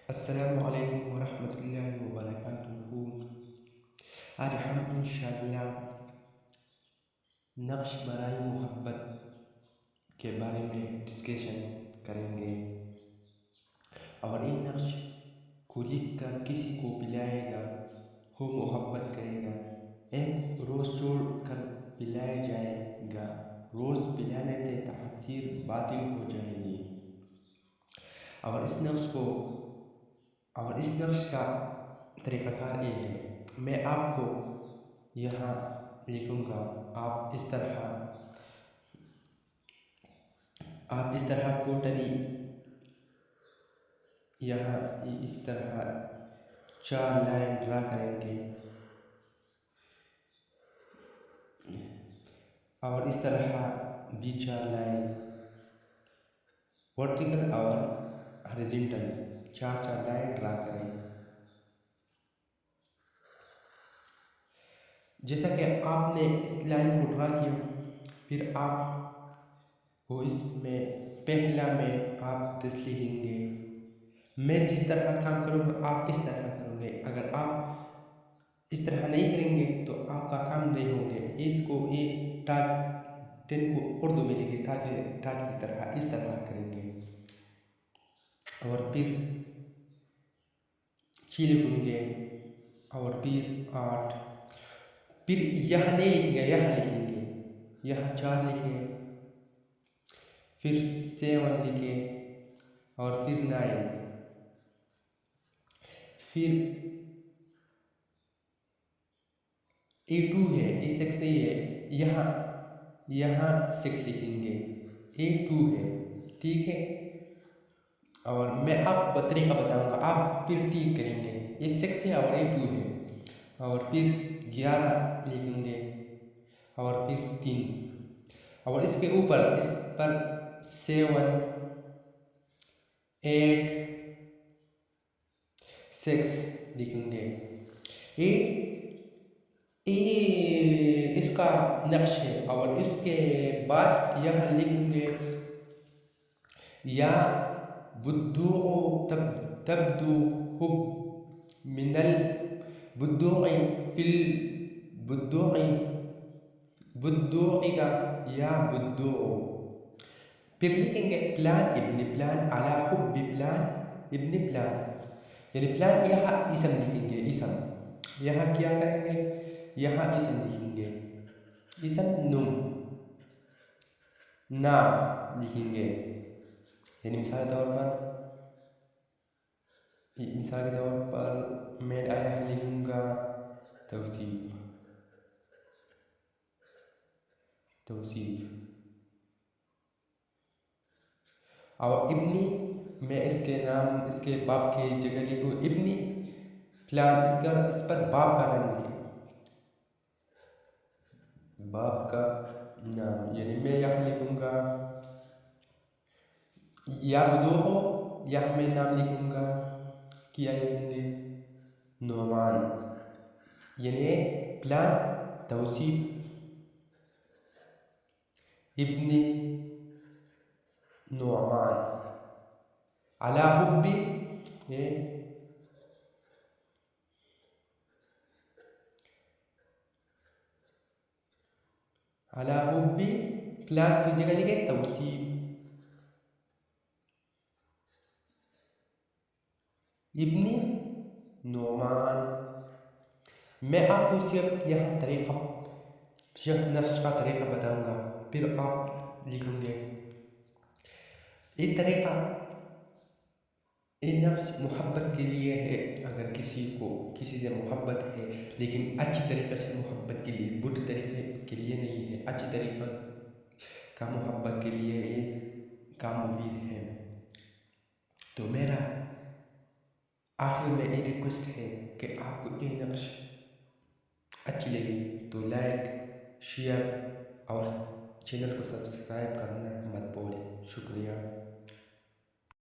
السلام علیکم ورحمۃ اللہ وبرکاتہ۔ آج ہم انشاءاللہ نقش برائے محبت کے بارے میں ڈسکشن کریں گے، اور یہ نقش کو لکھ کر کسی کو پلائے گا، وہ محبت کرے گا۔ ایک روز چھوڑ کر پلایا جائے گا، روز پلانے سے تاثیر باطل ہو جائے گی۔ اور اس نقش کا طریقہ کار یہ ہے، میں آپ کو یہاں لکھوں گا، آپ اس طرح کوٹنی یہاں اس طرح 4 لائن ڈرا کریں گے، اور اس طرح بھی 4 لائن ورٹیکل اور ہاریزونٹل 4 لائن ڈرا کریں۔ جیسا کہ آپ نے اس لائن کو ڈرا کیا، پھر آپ کو اس میں پہلا میں آپ 10 لکھیں گے۔ میں جس طرح کام کروں گا آپ اس طرح کریں گے، اگر آپ اس طرح نہیں کریں گے تو آپ کا کام نہیں ہوں گے۔ اس کو یہ ٹاک 10 کو اردو میں لکھیں، ٹاک کی طرح اس طرح کریں گے، اور پھر 6 لکھیں گے، اور پھر 8، پھر یہاں نہیں لکھیں گے، یہاں لکھیں گے، یہاں 4 لکھیں، پھر 7 لکھیں، اور پھر 9، پھر 2 ہے، یہ 6 نہیں ہے، یہاں 6 لکھیں گے، 2 ہے، ٹھیک ہے۔ اور میں آپ کو طریقہ بتاؤں گا، آپ پھر ٹھیک کریں گے، یہ 6 ہے اور یہ 2 ہے، اور پھر 11 لکھیں گے، اور پھر 3، اور اس کے اوپر اس پر 7 8 6 لکھیں گے۔ یہ اس کا نقش ہے، اور اس کے بعد یہاں لکھیں گے یا بدوع تبدو حب من البدوع فی بدوعک یا بدوع، پھر لکھیں گے پلان ابن پلان علی حب پلان ابن پلان، یعنی پلان یہاں اسم لکھیں گے، اسم یہاں کیا کریں گے، یہاں اسم لکھیں گے، اسم نام لکھیں گے، یعنی مثال کے طور پر میں آیا لکھوں گا توصیف، اور ابنی میں اس کے نام، اس کے باپ کی جگہ لکھوں ابنی پلان، اس پر باپ کا نام لکھیں، باپ کا نام، یعنی میں یہاں لکھوں گا یا بدوع، یہاں میں نام لکھوں گا، کیا لکھیں گے نعمان، یعنی پلان توصیف ابن نعمان علی حب، علی حب پلان کی جگہ لکھیں توصیف ابن نعمان۔ میں آپ کو صرف یہاں نقش کا طریقہ بتاؤں گا، پھر آپ لکھیں گے۔ یہ طریقہ، یہ نقش محبت کے لیے ہے، اگر کسی کو کسی سے محبت ہے، لیکن اچھی طریقے سے محبت کے لیے، برے طریقے کے لیے نہیں ہے، اچھی طریقہ کا محبت کے لیے یہ کام مفید ہے۔ تو میرا آخر میں یہ ریکویسٹ ہے کہ آپ کو یہ نقش اچھی لگی تو لائک، شیئر اور چینل کو سبسکرائب کرنا مت بھولیں۔ شکریہ۔